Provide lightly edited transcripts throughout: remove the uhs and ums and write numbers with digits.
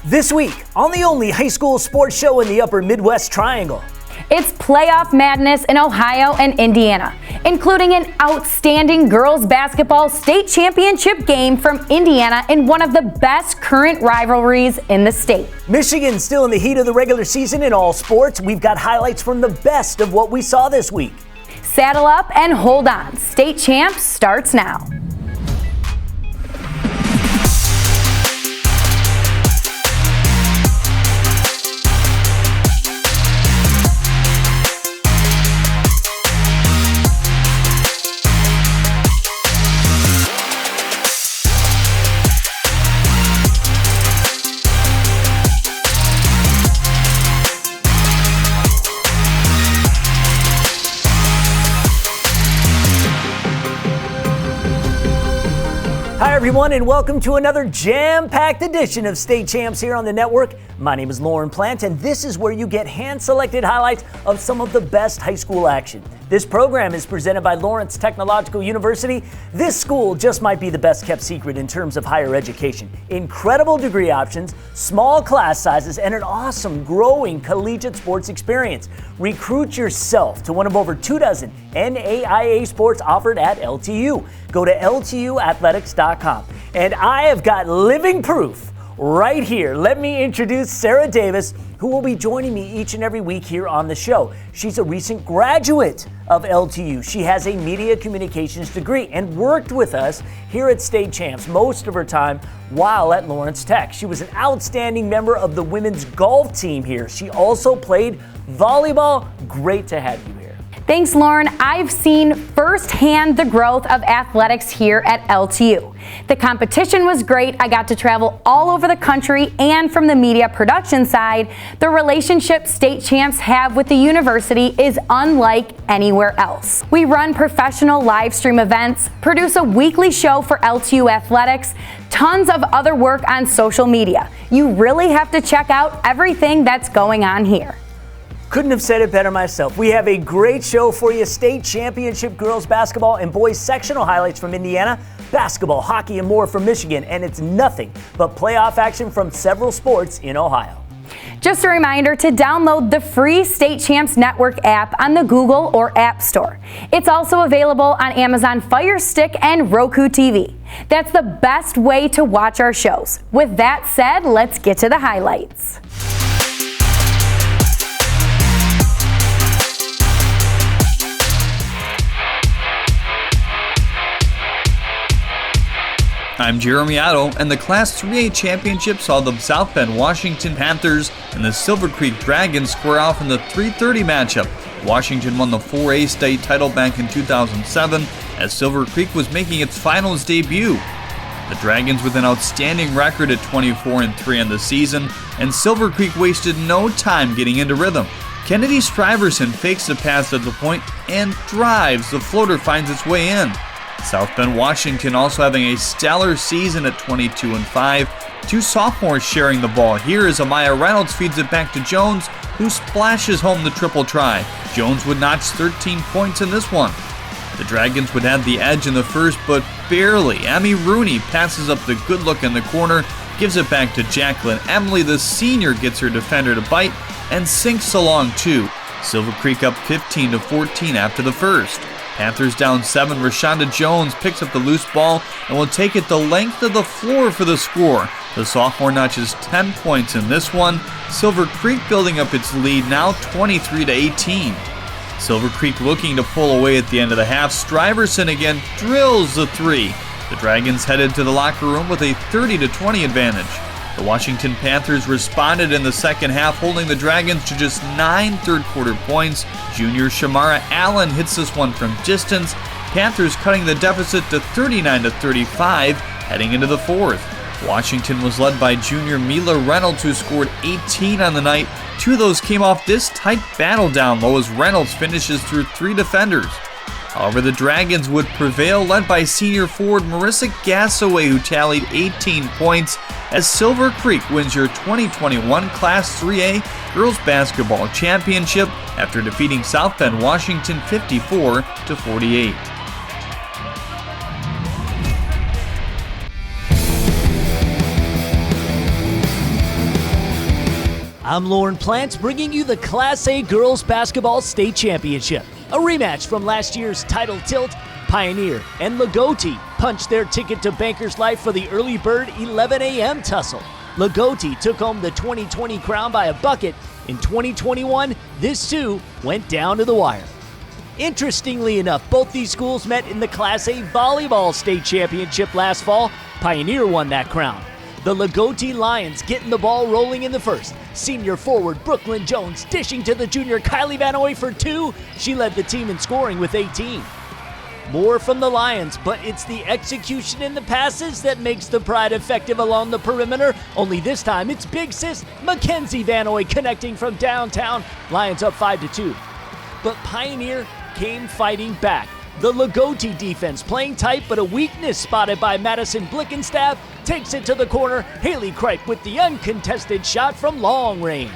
This week, on the only high school sports show in the upper Midwest Triangle. It's playoff madness in Ohio and Indiana, including an outstanding girls basketball state championship game from Indiana in one of the best current rivalries in the state. Michigan still in the heat of the regular season in all sports. We've got highlights from the best of what we saw this week. Saddle up and hold on. State Champs starts now. Hi everyone, and welcome to another jam-packed edition of State Champs here on the network. My name is Lauren Plant, and this is where you get hand-selected highlights of some of the best high school action. This program is presented by Lawrence Technological University. This school just might be the best kept secret in terms of higher education. Incredible degree options, small class sizes, and an awesome growing collegiate sports experience. Recruit yourself to one of over 24 NAIA sports offered at LTU. Go to LTUathletics.com. And I have got living proof right here. Let me introduce Sarah Davis, who will be joining me each and every week here on the show. She's a recent graduate of LTU. She has a media communications degree and worked with us here at State Champs most of her time while at Lawrence Tech. She was an outstanding member of the women's golf team here. She also played volleyball. Great to have you here. Thanks, Lauren. I've seen firsthand the growth of athletics here at LTU. The competition was great. I got to travel all over the country, and from the media production side, the relationship State Champs have with the university is unlike anywhere else. We run professional live stream events, produce a weekly show for LTU Athletics, tons of other work on social media. You really have to check out everything that's going on here. Couldn't have said it better myself. We have a great show for you. State championship girls basketball and boys sectional highlights from Indiana, basketball, hockey, and more from Michigan. And it's nothing but playoff action from several sports in Ohio. Just a reminder to download the free State Champs Network app on the Google or App Store. It's also available on Amazon Fire Stick and Roku TV. That's the best way to watch our shows. With that said, let's get to the highlights. I'm Jeremy Otto, and the Class 3A Championship saw the South Bend Washington Panthers and the Silver Creek Dragons square off in the 3:30 matchup. Washington won the 4A state title back in 2007 as Silver Creek was making its finals debut. The Dragons with an outstanding record at 24-3 on the season, and Silver Creek wasted no time getting into rhythm. Kennedy Striverson fakes the pass at the point and drives. The floater finds its way in. South Bend Washington also having a stellar season at 22-5. Two sophomores sharing the ball. Here is Amaya Reynolds feeds it back to Jones, who splashes home the triple try. Jones would notch 13 points in this one. The Dragons would have the edge in the first, but barely. Emmy Rooney passes up the good look in the corner, gives it back to Jacqueline. Emily, the senior, gets her defender to bite and sinks along too. Silver Creek up 15-14 after the first. Panthers down 7. Rashonda Jones picks up the loose ball and will take it the length of the floor for the score. The sophomore notches 10 points in this one. Silver Creek building up its lead now 23-18. Silver Creek looking to pull away at the end of the half. Striverson again drills the three. The Dragons headed to the locker room with a 30-20 advantage. The Washington Panthers responded in the second half, holding the Dragons to just 9 third-quarter points. Junior Shamara Allen hits this one from distance. Panthers cutting the deficit to 39-35 heading into the fourth. Washington was led by junior Mila Reynolds, who scored 18 on the night. Two of those came off this tight battle down low as Reynolds finishes through 3 defenders. However, the Dragons would prevail, led by senior forward Marissa Gassaway, who tallied 18 points, as Silver Creek wins your 2021 Class 3A Girls Basketball Championship after defeating South Bend Washington 54-48. I'm Lauren Plants, bringing you the Class A Girls Basketball State Championship. A rematch from last year's title tilt. Pioneer and Lagoti punched their ticket to Bankers Life for the early bird 11 a.m. tussle. Lagoti took home the 2020 crown by a bucket. In 2021, this too went down to the wire. Interestingly enough, both these schools met in the Class A Volleyball State Championship last fall. Pioneer won that crown. The Lagoti Lions getting the ball rolling in the first. Senior forward Brooklyn Jones dishing to the junior Kylie Vanoy for 2. She led the team in scoring with 18. More from the Lions, but it's the execution in the passes that makes the Pride effective along the perimeter. Only this time it's big sis Mackenzie Vanoy connecting from downtown. Lions up 5-2. But Pioneer came fighting back. The Lagoti defense playing tight, but a weakness spotted by Madison Blickenstaff takes it to the corner. Haley Kripe with the uncontested shot from long range.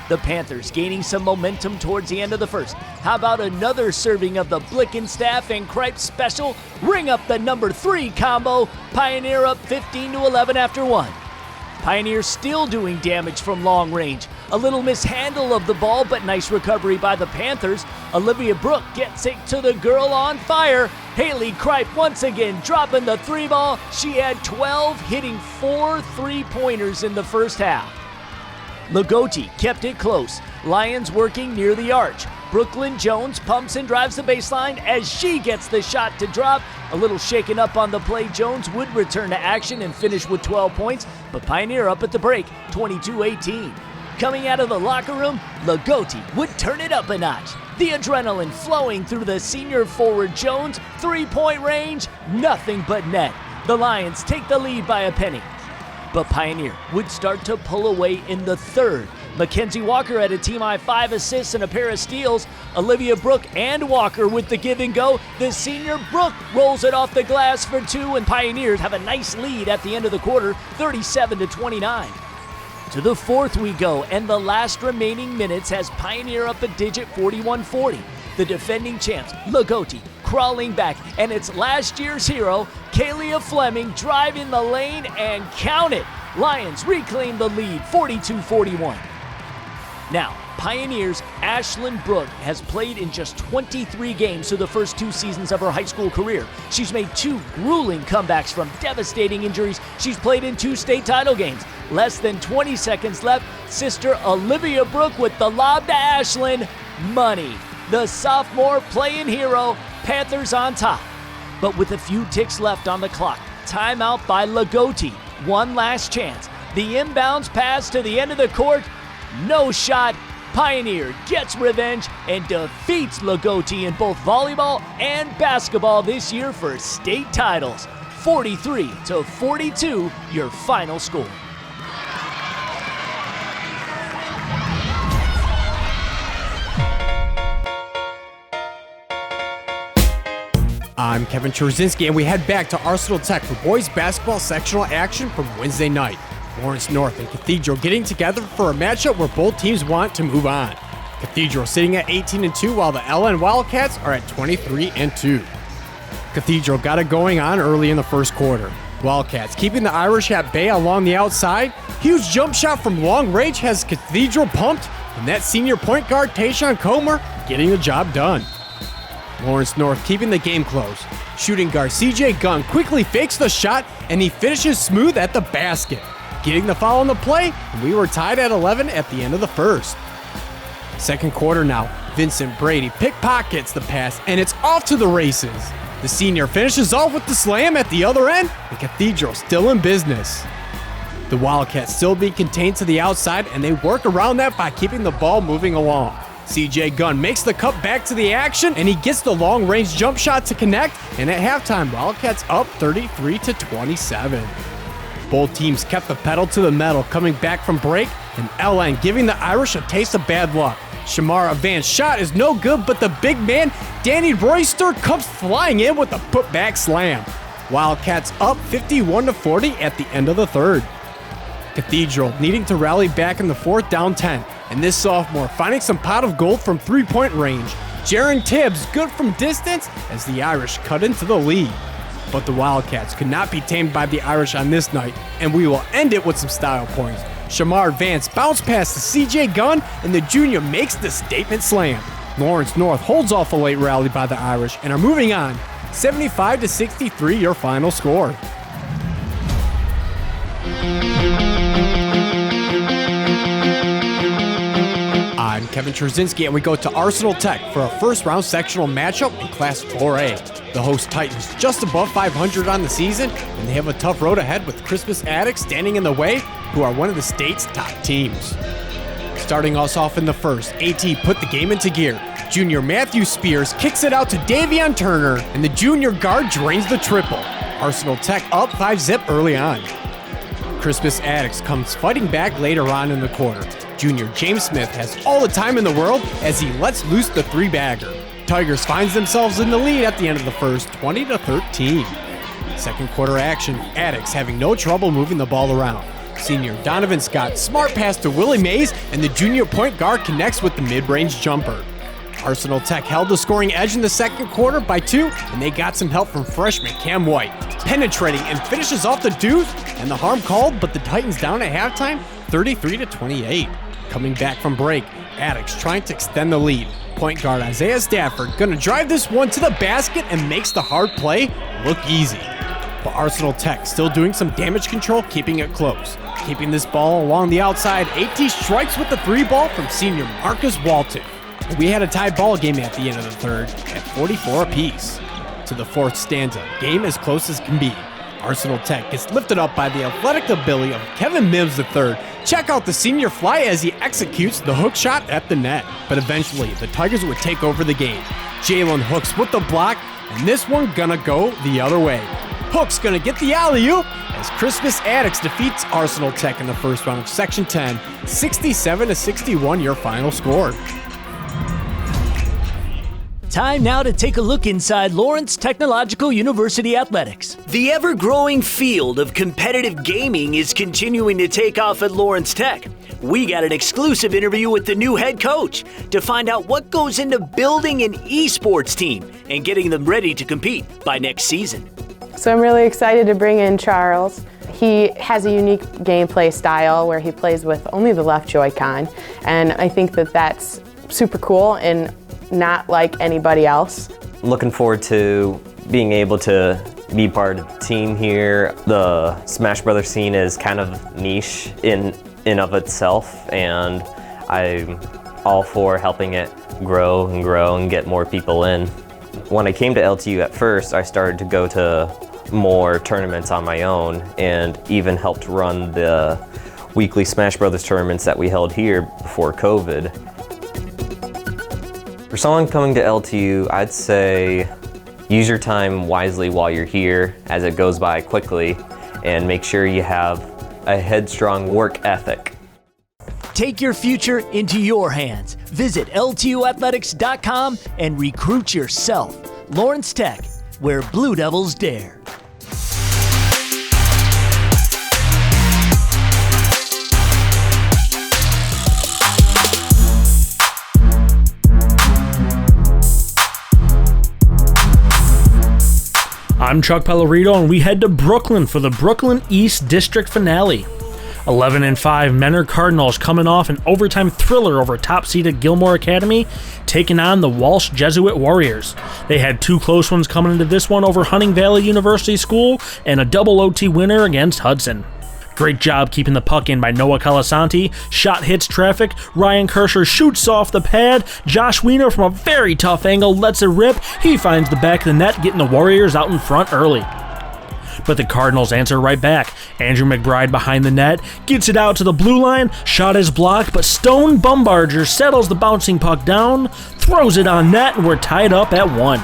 The Panthers gaining some momentum towards the end of the first. How about another serving of the Blickenstaff and Kripe special? Ring up the number 3 combo. Pioneer up 15-11 after 1. Pioneer still doing damage from long range. A little mishandle of the ball, but nice recovery by the Panthers. Olivia Brooke gets it to the girl on fire. Haley Kripe once again dropping the 3 ball. She had 12, hitting 4 3-pointers in the first half. Lagoti kept it close. Lions working near the arch. Brooklyn Jones pumps and drives the baseline as she gets the shot to drop. A little shaken up on the play. Jones would return to action and finish with 12 points, but Pioneer up at the break, 22-18. Coming out of the locker room, Lagoti would turn it up a notch. The adrenaline flowing through the senior forward Jones. 3-point range, nothing but net. The Lions take the lead by a penny. But Pioneer would start to pull away in the third. Mackenzie Walker had a team-high 5 assists and a pair of steals. Olivia Brooke and Walker with the give and go. The senior Brooke rolls it off the glass for 2, and Pioneers have a nice lead at the end of the quarter, 37-29. To the fourth we go, and the last remaining minutes has Pioneer up a digit, 41-40. The defending champs, Lagoti, crawling back, and it's last year's hero, Kalia Fleming, driving the lane and count it. Lions reclaim the lead, 42-41. Now, Pioneer's Ashlyn Brooke has played in just 23 games through the first 2 seasons of her high school career. She's made 2 grueling comebacks from devastating injuries. She's played in 2 state title games. Less than 20 seconds left. Sister Olivia Brooke with the lob to Ashlyn. Money. The sophomore playing hero. Panthers on top. But with a few ticks left on the clock, timeout by Lagoti. One last chance. The inbounds pass to the end of the court. No shot. Pioneer gets revenge and defeats Lagoti in both volleyball and basketball this year for state titles. 43-42, your final score. I'm Kevin Czerzinski, and we head back to Arsenal Tech for boys basketball sectional action from Wednesday night. Lawrence North and Cathedral getting together for a matchup where both teams want to move on. Cathedral sitting at 18-2 while the LN Wildcats are at 23-2. Cathedral got it going on early in the first quarter. Wildcats keeping the Irish at bay along the outside. Huge jump shot from long range has Cathedral pumped, and that senior point guard Tayshawn Comer getting the job done. Lawrence North keeping the game close. Shooting guard CJ Gunn quickly fakes the shot, and he finishes smooth at the basket. Getting the foul on the play, and we were tied at 11 at the end of the first. Second quarter now, Vincent Brady pickpockets the pass, and it's off to the races. The senior finishes off with the slam at the other end, and Cathedral still in business. The Wildcats still being contained to the outside, and they work around that by keeping the ball moving along. CJ Gunn makes the cut back to the action, and he gets the long-range jump shot to connect, and at halftime, Wildcats up 33-27. Both teams kept the pedal to the metal coming back from break, and LN giving the Irish a taste of bad luck. Shamara Van's shot is no good, but the big man, Danny Royster, comes flying in with a putback slam. Wildcats up 51-40 at the end of the third. Cathedral needing to rally back in the fourth, down 10, and this sophomore finding some pot of gold from three-point range. Jaron Tibbs good from distance as the Irish cut into the lead. But the Wildcats could not be tamed by the Irish on this night, and we will end it with some style points. Shamar Vance bounced past the CJ Gunn, and the junior makes the statement slam. Lawrence North holds off a late rally by the Irish and are moving on. 75-63 your final score. I'm Kevin Trzynski, and we go to Arsenal Tech for a first-round sectional matchup in Class 4A. The host Titans just above 500 on the season, and they have a tough road ahead with Christmas Addicts standing in the way, who are one of the state's top teams. Starting us off in the first, AT put the game into gear. Junior Matthew Spears kicks it out to Davion Turner, and the junior guard drains the triple. Arsenal Tech up 5-zip early on. Christmas Addicts comes fighting back later on in the quarter. Junior James Smith has all the time in the world as he lets loose the three-bagger. Tigers finds themselves in the lead at the end of the first, 20-13. Second quarter action, Addicts having no trouble moving the ball around. Senior Donovan Scott smart pass to Willie Mays, and the junior point guard connects with the mid-range jumper. Arsenal Tech held the scoring edge in the second quarter by 2, and they got some help from freshman Cam White, penetrating and finishes off the deuce, and the harm called, but the Titans down at halftime, 33-28. Coming back from break, Addicts trying to extend the lead. Point guard Isaiah Stafford gonna drive this one to the basket and makes the hard play look easy. But Arsenal Tech still doing some damage control, keeping it close. Keeping this ball along the outside, AT strikes with the three ball from senior Marcus Walton. We had a tie ball game at the end of the third at 44 apiece. To the fourth stanza, game as close as can be. Arsenal Tech gets lifted up by the athletic ability of Kevin Mims III. Check out the senior fly as he executes the hook shot at the net. But eventually, the Tigers would take over the game. Jalen Hooks with the block, and this one gonna go the other way. Hooks gonna get the alley-oop as Christmas Addicts defeats Arsenal Tech in the first round of Section 10, 67-61 your final score. Time now to take a look inside Lawrence Technological University Athletics. The ever-growing field of competitive gaming is continuing to take off at Lawrence Tech. We got an exclusive interview with the new head coach to find out what goes into building an esports team and getting them ready to compete by next season. So I'm really excited to bring in Charles. He has a unique gameplay style where he plays with only the left Joy-Con, and I think that that's super cool and not like anybody else. Looking forward to being able to be part of the team here. The Smash Brothers scene is kind of niche in of itself, and I'm all for helping it grow and get more people in. When I came to LTU at first, I started to go to more tournaments on my own and even helped run the weekly Smash Brothers tournaments that we held here before COVID. For someone coming to LTU, I'd say use your time wisely while you're here as it goes by quickly, and make sure you have a headstrong work ethic. Take your future into your hands. Visit LTUathletics.com and recruit yourself. Lawrence Tech, where Blue Devils dare. I'm Chuck Pellerito, and we head to Brooklyn for the Brooklyn East District Finale. 11-5 Menor Cardinals coming off an overtime thriller over top-seeded Gilmore Academy, taking on the Walsh Jesuit Warriors. They had two close ones coming into this one over Hunting Valley University School and a double OT winner against Hudson. Great job keeping the puck in by Noah Colasanti. Shot hits traffic. Ryan Kirscher shoots off the pad. Josh Wiener from a very tough angle lets it rip. He finds the back of the net, getting the Warriors out in front early. But the Cardinals answer right back. Andrew McBride behind the net, gets it out to the blue line. Shot is blocked, but Stone Bumbarger settles the bouncing puck down, throws it on net, and we're tied up at 1.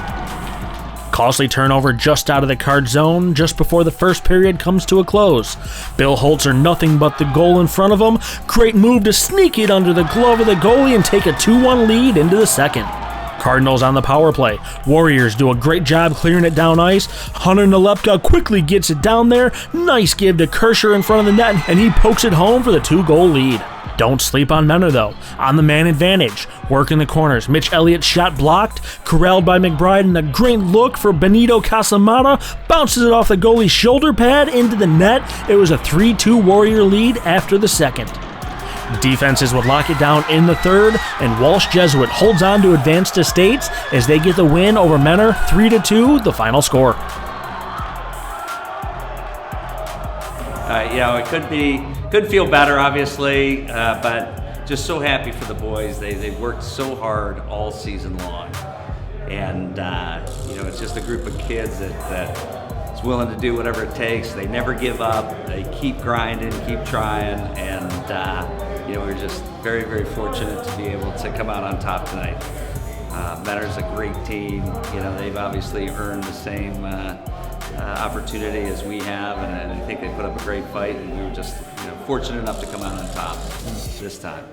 Costly turnover just out of the Card zone just before the first period comes to a close. Bill Holtzer nothing but the goal in front of him. Great move to sneak it under the glove of the goalie and take a 2-1 lead into the second. Cardinals on the power play. Warriors do a great job clearing it down ice. Hunter Nalepka quickly gets it down there. Nice give to Kirscher in front of the net, and he pokes it home for the 2-goal lead. Don't sleep on Menor though. On the man advantage, work in the corners. Mitch Elliott's shot blocked, corralled by McBride, and a great look for Benito Casamata. Bounces it off the goalie's shoulder pad into the net. It was a 3-2 Warrior lead after the second. Defenses would lock it down in the third, and Walsh Jesuit holds on to advance to states as they get the win over Menor, 3-2, the final score. It could feel better, obviously, but just so happy for the boys. They worked so hard all season long, and it's just a group of kids that is willing to do whatever it takes. They never give up. They keep grinding, keep trying, and we're just very, very fortunate to be able to come out on top tonight. Menor's a great team. They've obviously earned the same opportunity as we have, and I think they put up a great fight, and we were just fortunate enough to come out on top this time.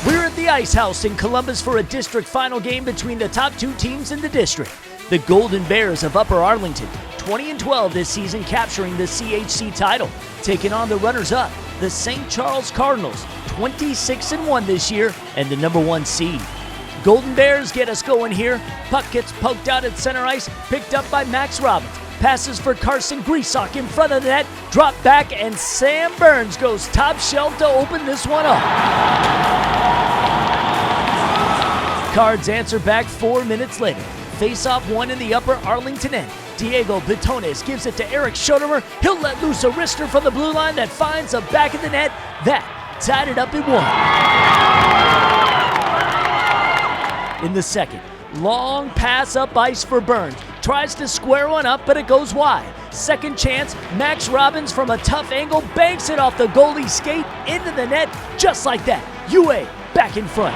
We're at the Ice House in Columbus for a district final game between the top two teams in the district. The Golden Bears of Upper Arlington, 20-12 this season, capturing the CHC title, taking on the runners-up, the St. Charles Cardinals, 26-1 this year, and the number 1 seed. Golden Bears get us going here. Puck gets poked out at center ice, picked up by Max Robbins. Passes for Carson Greasock in front of the net, drop back, and Sam Burns goes top shelf to open this one up. Cards answer back 4 minutes later. Face-off one in the Upper Arlington end. Diego Bitones gives it to Eric Schodemer. He'll let loose a wrister from the blue line that finds the back of the net. That tied it up at 1. In the second, long pass up ice for Burns. Tries to square one up, but it goes wide. Second chance, Max Robbins from a tough angle banks it off the goalie's skate into the net, just like that. UA back in front.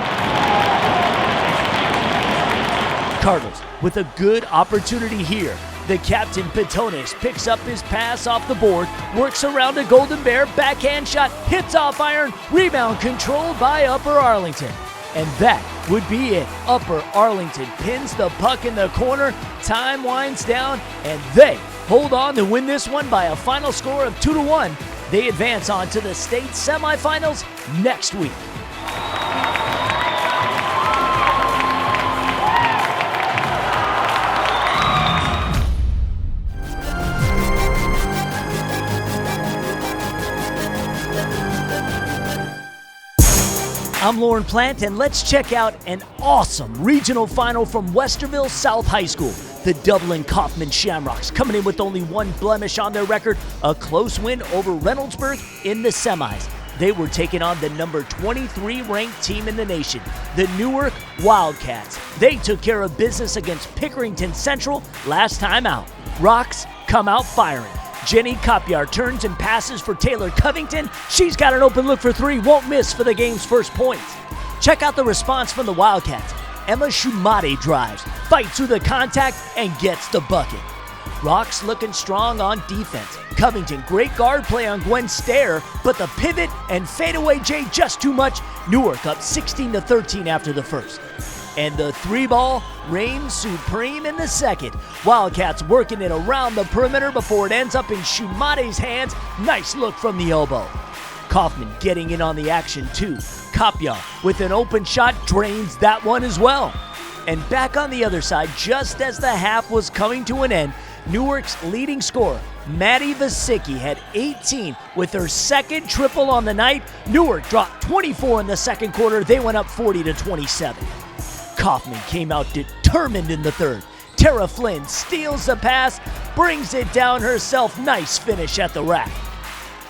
Cardinals with a good opportunity here. The captain, Pitones, picks up his pass off the board, works around a Golden Bear, backhand shot, hits off iron, rebound controlled by Upper Arlington. And that would be it. Upper Arlington pins the puck in the corner, time winds down, and they hold on to win this one by a final score of 2-1. They advance on to the state semifinals next week. I'm Lauren Plant, and let's check out an awesome regional final from Westerville South High School. The Dublin Kaufman Shamrocks coming in with only one blemish on their record, a close win over Reynoldsburg in the semis. They were taking on the number 23 ranked team in the nation, the Newark Wildcats. They took care of business against Pickerington Central last time out. Rocks come out firing. Jenny Kopyar turns and passes for Taylor Covington. She's got an open look for three, won't miss for the game's first points. Check out the response from the Wildcats. Emma Shumate drives, fights through the contact, and gets the bucket. Rocks looking strong on defense. Covington, great guard play on Gwen Stair, but the pivot and fadeaway J just too much. Newark up 16-13 after the first. And the three ball reigns supreme in the second. Wildcats working it around the perimeter before it ends up in Shumate's hands. Nice look from the elbow. Kaufman getting in on the action too. Kopya with an open shot drains that one as well. And back on the other side, just as the half was coming to an end, Newark's leading scorer, Maddie Vasicki, had 18 with her second triple on the night. Newark dropped 24 in the second quarter. They went up 40-27. Kaufman came out determined in the third. Tara Flynn steals the pass, brings it down herself. Nice finish at the rack.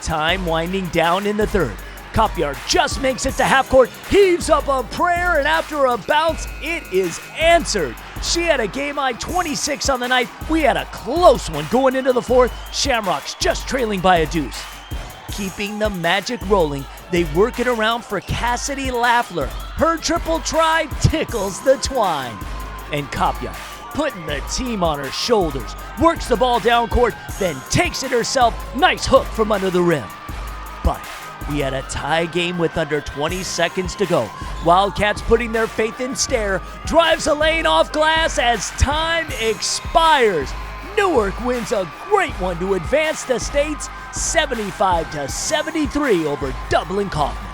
Time winding down in the third. Kopyar just makes it to half court, heaves up a prayer, and after a bounce, it is answered. She had a game-high 26 on the night. We had a close one going into the fourth. Shamrocks just trailing by a deuce. Keeping the magic rolling, they work it around for Cassidy Laffler. Her triple try tickles the twine. And Kopya, putting the team on her shoulders, works the ball down court, then takes it herself. Nice hook from under the rim. But We had a tie game with under 20 seconds to go. Wildcats putting their faith in Stair, drives a lane off glass as time expires. Newark wins a great one to advance the states 75-73 over Dublin Kaufman.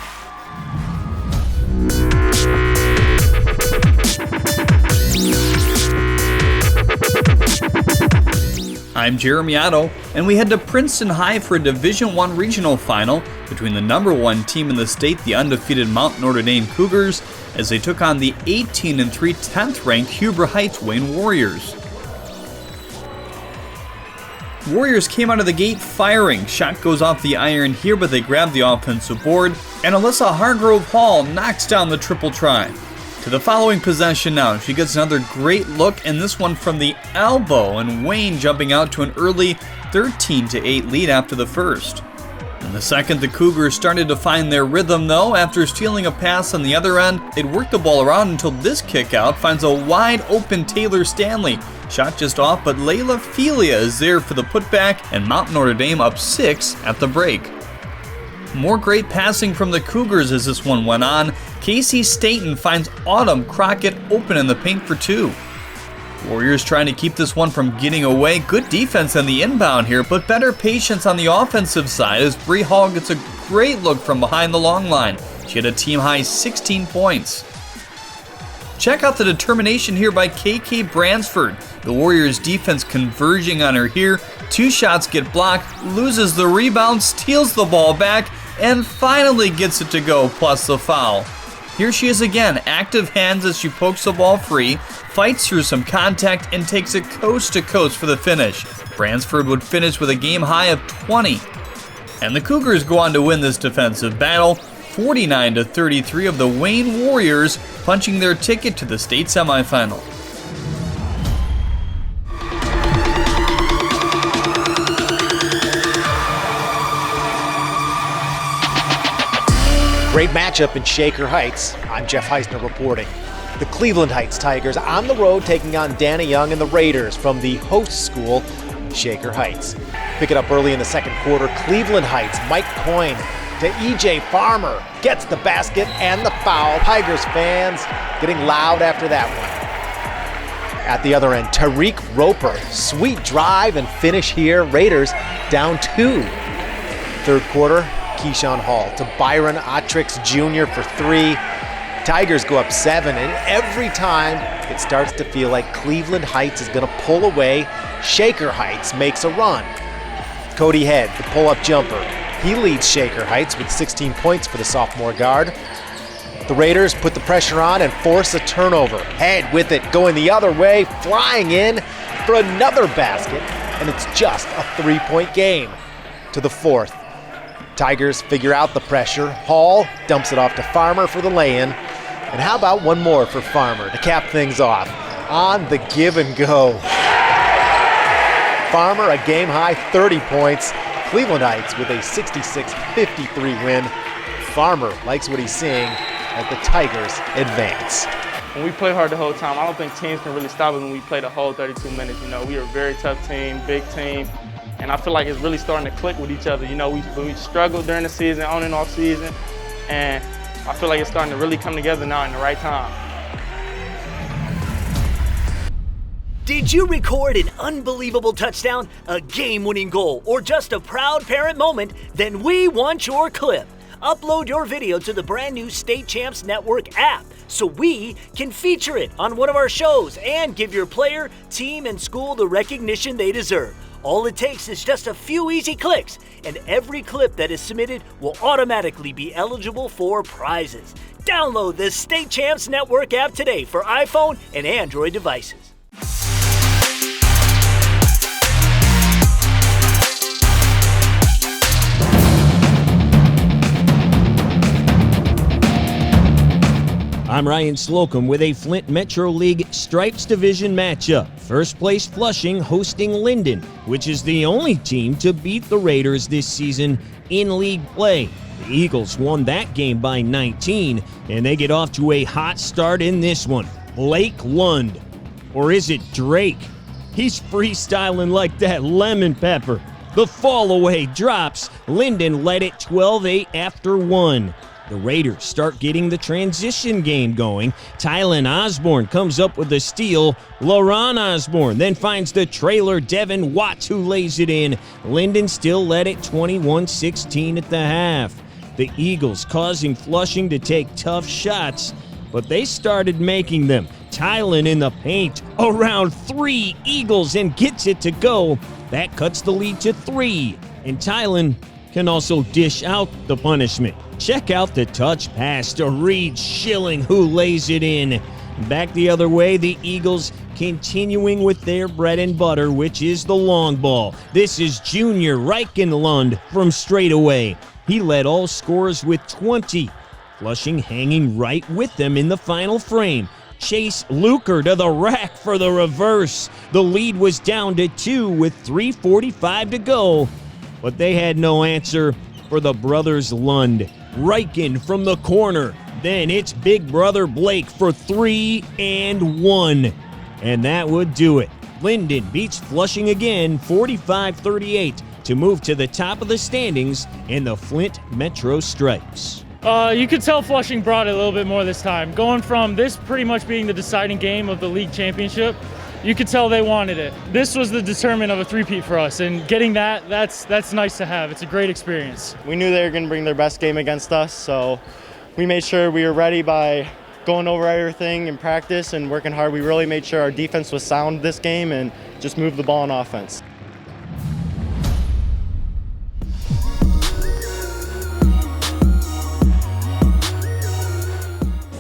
I'm Jeremy Otto, and we head to Princeton High for a Division I regional final between the #1 team in the state, the undefeated Mount Notre Dame Cougars, as they took on the 18-3 10th-ranked Huber Heights Wayne Warriors. Warriors came out of the gate firing. Shot goes off the iron here, but they grab the offensive board, and Alyssa Hargrove Hall knocks down the triple try. To the following possession now, she gets another great look, and this one from the elbow, and Wayne jumping out to an early 13-8 lead after the first. In the second, the Cougars started to find their rhythm though. After stealing a pass on the other end, they'd work the ball around until this kick out finds a wide open Taylor Stanley. Shot just off, but Layla Felia is there for the putback, and Mount Notre Dame up 6 at the break. More great passing from the Cougars as this one went on. Casey Staten finds Autumn Crockett open in the paint for 2. Warriors trying to keep this one from getting away. Good defense on the inbound here, but better patience on the offensive side as Bree Hall gets a great look from behind the long line. She had a team-high 16 points. Check out the determination here by KK Bransford. The Warriors defense converging on her here. 2 shots get blocked, loses the rebound, steals the ball back, and finally gets it to go, plus the foul. Here she is again, active hands as she pokes the ball free, fights through some contact, and takes it coast to coast for the finish. Bransford would finish with a game high of 20. And the Cougars go on to win this defensive battle, 49-33 of the Wayne Warriors, punching their ticket to the state semifinal. Great matchup in Shaker Heights. I'm Jeff Heisner reporting. The Cleveland Heights Tigers on the road taking on Danny Young and the Raiders from the host school, Shaker Heights. Pick it up early in the second quarter. Cleveland Heights, Mike Coyne to EJ Farmer. Gets the basket and the foul. Tigers fans getting loud after that one. At the other end, Tariq Roper. Sweet drive and finish here. Raiders down 2. Third quarter, Keyshawn Hall to Byron Otrix Jr. for 3. Tigers go up 7, and every time it starts to feel like Cleveland Heights is going to pull away, Shaker Heights makes a run. Cody Head, the pull-up jumper. He leads Shaker Heights with 16 points for the sophomore guard. The Raiders put the pressure on and force a turnover. Head with it, going the other way, flying in for another basket, and it's just a 3-point game. To the fourth. Tigers figure out the pressure. Hall dumps it off to Farmer for the lay-in. And how about one more for Farmer to cap things off? On the give and go. Farmer, a game-high 30 points. Cleveland Heights with a 66-53 win. Farmer likes what he's seeing as the Tigers advance. When we play hard the whole time, I don't think teams can really stop us when we play the whole 32 minutes. You know, we are a very tough team, big team. And I feel like it's really starting to click with each other. You know, we struggled during the season, on and off season, and I feel like it's starting to really come together now in the right time. Did you record an unbelievable touchdown, a game-winning goal, or just a proud parent moment? Then we want your clip. Upload your video to the brand new State Champs Network app so we can feature it on one of our shows and give your player, team, and school the recognition they deserve. All it takes is just a few easy clicks, and every clip that is submitted will automatically be eligible for prizes. Download the State Champs Network app today for iPhone and Android devices. I'm Ryan Slocum with a Flint Metro League Stripes Division matchup. First place Flushing hosting Linden, which is the only team to beat the Raiders this season in league play. The Eagles won that game by 19, and they get off to a hot start in this one. Blake Lund. Or is it Drake? He's freestyling like that lemon pepper. The fall-away drops. Linden led it 12-8 after 1. The Raiders start getting the transition game going. Tylen Osborne comes up with the steal. LaRon Osborne then finds the trailer Devin Watts, who lays it in. Linden still led it 21-16 at the half. The Eagles causing Flushing to take tough shots, but they started making them. Tylen in the paint, around 3 Eagles, and gets it to go. That cuts the lead to 3, and Tylen can also dish out the punishment. Check out the touch pass to Reed Schilling, who lays it in. Back the other way, the Eagles continuing with their bread and butter, which is the long ball. This is junior Reichenlund from straightaway. He led all scorers with 20. Flushing hanging right with them in the final frame. Chase Luker to the rack for the reverse. The lead was down to 2 with 3:45 to go, but they had no answer for the brothers Lund. Reichen from the corner. Then it's big brother Blake for 3 and 1. And that would do it. Linden beats Flushing again, 45-38, to move to the top of the standings in the Flint Metro Stripes. You could tell Flushing brought it a little bit more this time. Going from this pretty much being the deciding game of the league championship, you could tell they wanted it. This was the determinant of a three-peat for us, and getting that's nice to have. It's a great experience. We knew they were going to bring their best game against us, so we made sure we were ready by going over everything in practice and working hard. We really made sure our defense was sound this game and just moved the ball on offense.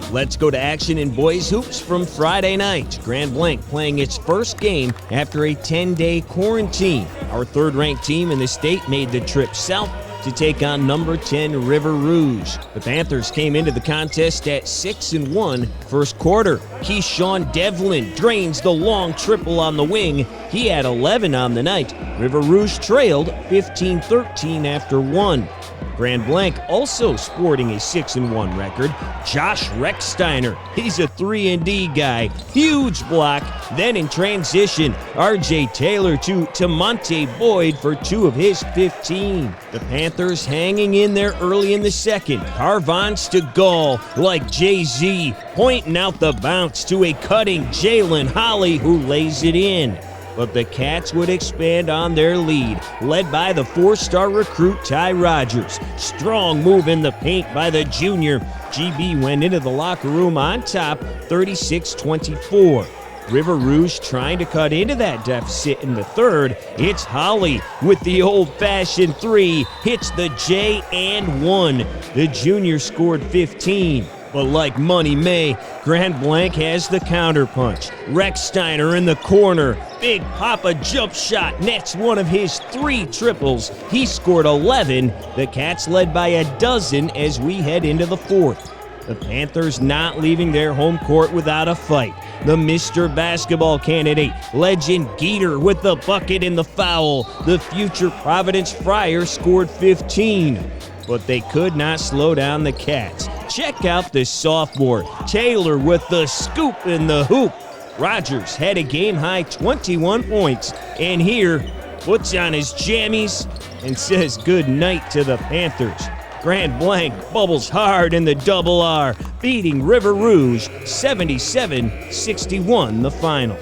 Let's go to action in boys hoops from Friday night. Grand Blanc playing its first game after a 10-day quarantine. Our third-ranked team in the state made the trip south to take on number 10 River Rouge. The Panthers came into the contest at 6-1 first quarter. Keyshawn Devlin drains the long triple on the wing. He had 11 on the night. River Rouge trailed 15-13 after 1. Grand Blanc also sporting a 6-1 record. Josh Recksteiner, he's a 3-and-D guy. Huge block. Then in transition, R.J. Taylor to Tamonte Boyd for 2 of his 15. The Panthers hanging in there early in the second. Carvons to Gall like Jay-Z, pointing out the bounce to a cutting Jalen Holly, who lays it in. But the Cats would expand on their lead, led by the 4-star recruit Ty Rogers. Strong move in the paint by the junior. GB went into the locker room on top, 36-24. River Rouge trying to cut into that deficit in the third. It's Holly with the old-fashioned 3. Hits the J and 1. The junior scored 15. But like Money May, Grand Blanc has the counterpunch. Recksteiner in the corner. Big Papa jump shot nets one of his 3 triples. He scored 11. The Cats led by a dozen as we head into the fourth. The Panthers not leaving their home court without a fight. The Mr. Basketball candidate, Legend Geeter with the bucket and the foul. The future Providence Friars scored 15. But they could not slow down the Cats. Check out this sophomore, Taylor with the scoop in the hoop. Rogers had a game-high 21 points, and here puts on his jammies and says good night to the Panthers. Grand Blanc bubbles hard in the double R, beating River Rouge 77-61 the final.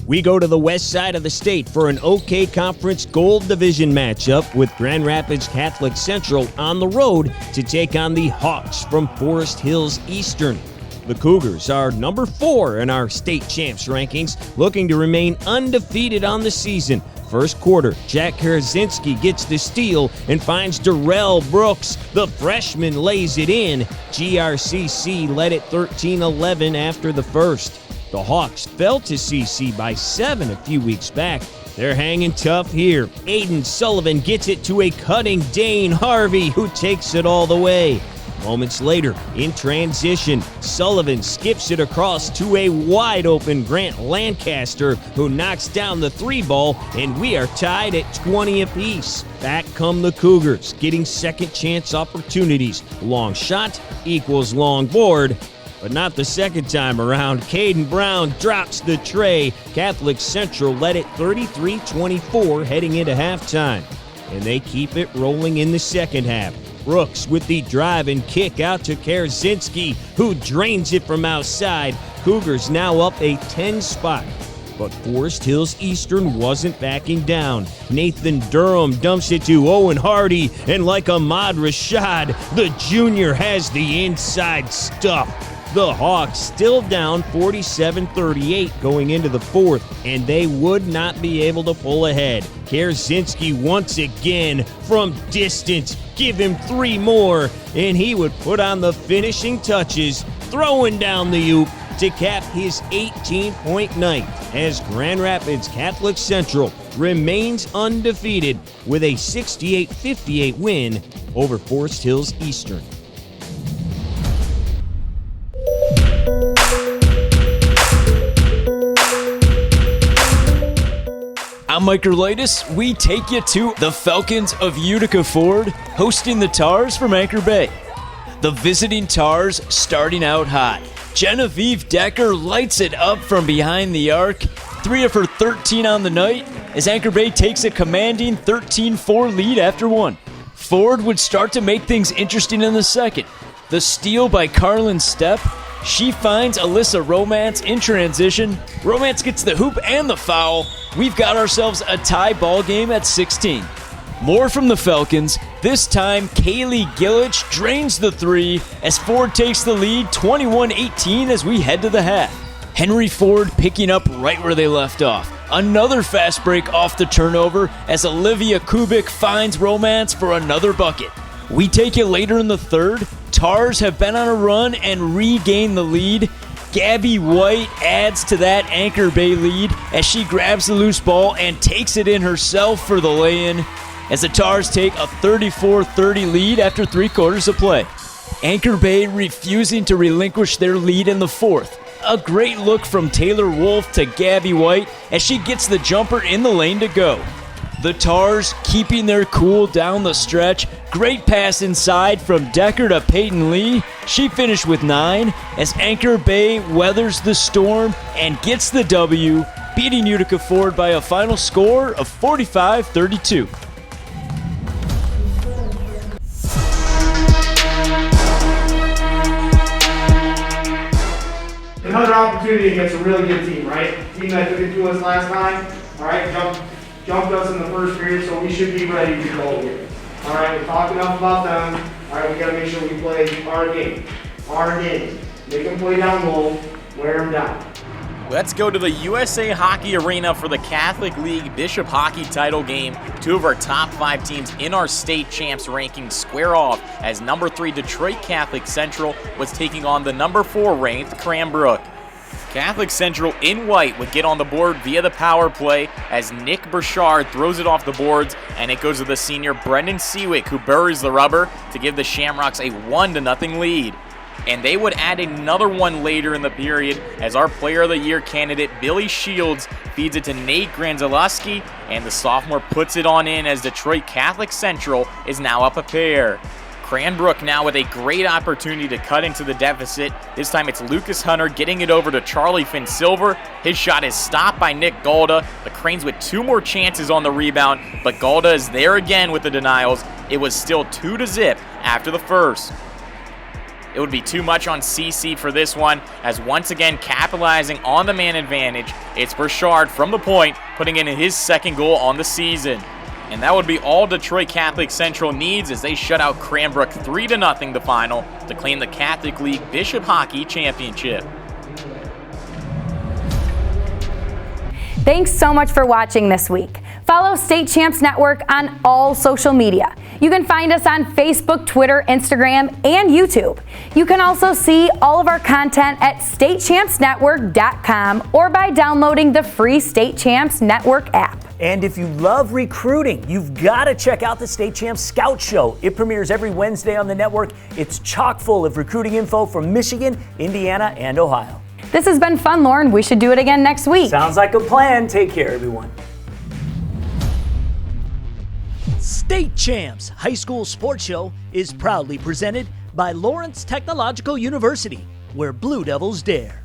We go to the west side of the state for an OK Conference Gold Division matchup with Grand Rapids Catholic Central on the road to take on the Hawks from Forest Hills Eastern. The Cougars are number 4 in our state champs rankings, looking to remain undefeated on the season. First quarter, Jack Karazinski gets the steal and finds Darrell Brooks. The freshman lays it in. GRCC led it 13-11 after the first. The Hawks fell to CC by 7 a few weeks back. They're hanging tough here. Aiden Sullivan gets it to a cutting Dane Harvey, who takes it all the way. Moments later, in transition, Sullivan skips it across to a wide-open Grant Lancaster, who knocks down the 3-ball, and we are tied at 20 apiece. Back come the Cougars, getting second-chance opportunities. Long shot equals long board. but not the second time around. Caden Brown drops the tray. Catholic Central led it 33-24 heading into halftime, and they keep it rolling in the second half. Brooks with the drive and kick out to Kerzinski, who drains it from outside. Cougars now up a 10 spot. But Forest Hills Eastern wasn't backing down. Nathan Durham dumps it to Owen Hardy, and like Ahmad Rashad, the junior has the inside stuff. The Hawks still down 47-38 going into the fourth, and they would not be able to pull ahead. Kerzinski once again from distance. Give him 3 more, and he would put on the finishing touches, throwing down the oop to cap his 18-point night as Grand Rapids Catholic Central remains undefeated with a 68-58 win over Forest Hills Eastern. I'm Mike Erlitis. We take you to the Falcons of Utica Ford, hosting the Tars from Anchor Bay. The visiting Tars starting out hot. Genevieve Decker lights it up from behind the arc. 3 of her 13 on the night as Anchor Bay takes a commanding 13-4 lead after 1. Ford would start to make things interesting in the second. The steal by Carlin Stepp. She finds Alyssa Romance in transition. Romance gets the hoop and the foul. We've got ourselves a tie ball game at 16. More from the Falcons. This time, Kaylee Gillich drains the 3 as Ford takes the lead 21-18 as we head to the half. Henry Ford picking up right where they left off. Another fast break off the turnover as Olivia Kubik finds Romance for another bucket. We take it later in the third. Tars have been on a run and regain the lead. Gabby White adds to that Anchor Bay lead as she grabs the loose ball and takes it in herself for the lay-in, as the Tars take a 34-30 lead after 3 quarters of play. Anchor Bay refusing to relinquish their lead in the fourth. A great look from Taylor Wolf to Gabby White as she gets the jumper in the lane to go. The Tars keeping their cool down the stretch. Great pass inside from Decker to Peyton Lee. She finished with 9 as Anchor Bay weathers the storm and gets the W, beating Utica Ford by a final score of 45-32. Another opportunity against a really good team, right? Team that took it to us last time, all right, jumped us in the first period, so we should be ready to go here. All right, we talked enough about them. All right, we got to make sure we play our game. Make them play down low, wear them down. Let's go to the USA Hockey Arena for the Catholic League Bishop Hockey title game. 2 of our top 5 teams in our state champs rankings square off as number 3 Detroit Catholic Central was taking on the number 4 ranked Cranbrook. Catholic Central in white would get on the board via the power play as Nick Burchard throws it off the boards, and it goes to the senior Brendan Seawick, who buries the rubber to give the Shamrocks a 1-0 lead. And they would add another one later in the period as our Player of the Year candidate Billy Shields feeds it to Nate Granzalowski, and the sophomore puts it on in as Detroit Catholic Central is now up a pair. Cranbrook now with a great opportunity to cut into the deficit. This time it's Lucas Hunter getting it over to Charlie Finn Silver. His shot is stopped by Nick Galda. The Cranes with 2 more chances on the rebound, but Galda is there again with the denials. It was still 2-0 after the first. It would be too much on CC for this one, as once again capitalizing on the man advantage, it's Burchard from the point, putting in his 2nd goal on the season. And that would be all Detroit Catholic Central needs as they shut out Cranbrook 3-0 the final to claim the Catholic League Bishop Hockey Championship. Thanks so much for watching this week. Follow State Champs Network on all social media. You can find us on Facebook, Twitter, Instagram, and YouTube. You can also see all of our content at statechampsnetwork.com or by downloading the free State Champs Network app. And if you love recruiting, you've got to check out the State Champs Scout Show. It premieres every Wednesday on the network. It's chock full of recruiting info from Michigan, Indiana, and Ohio. This has been fun, Lauren. We should do it again next week. Sounds like a plan. Take care, everyone. State Champs High School Sports Show is proudly presented by Lawrence Technological University, where Blue Devils dare.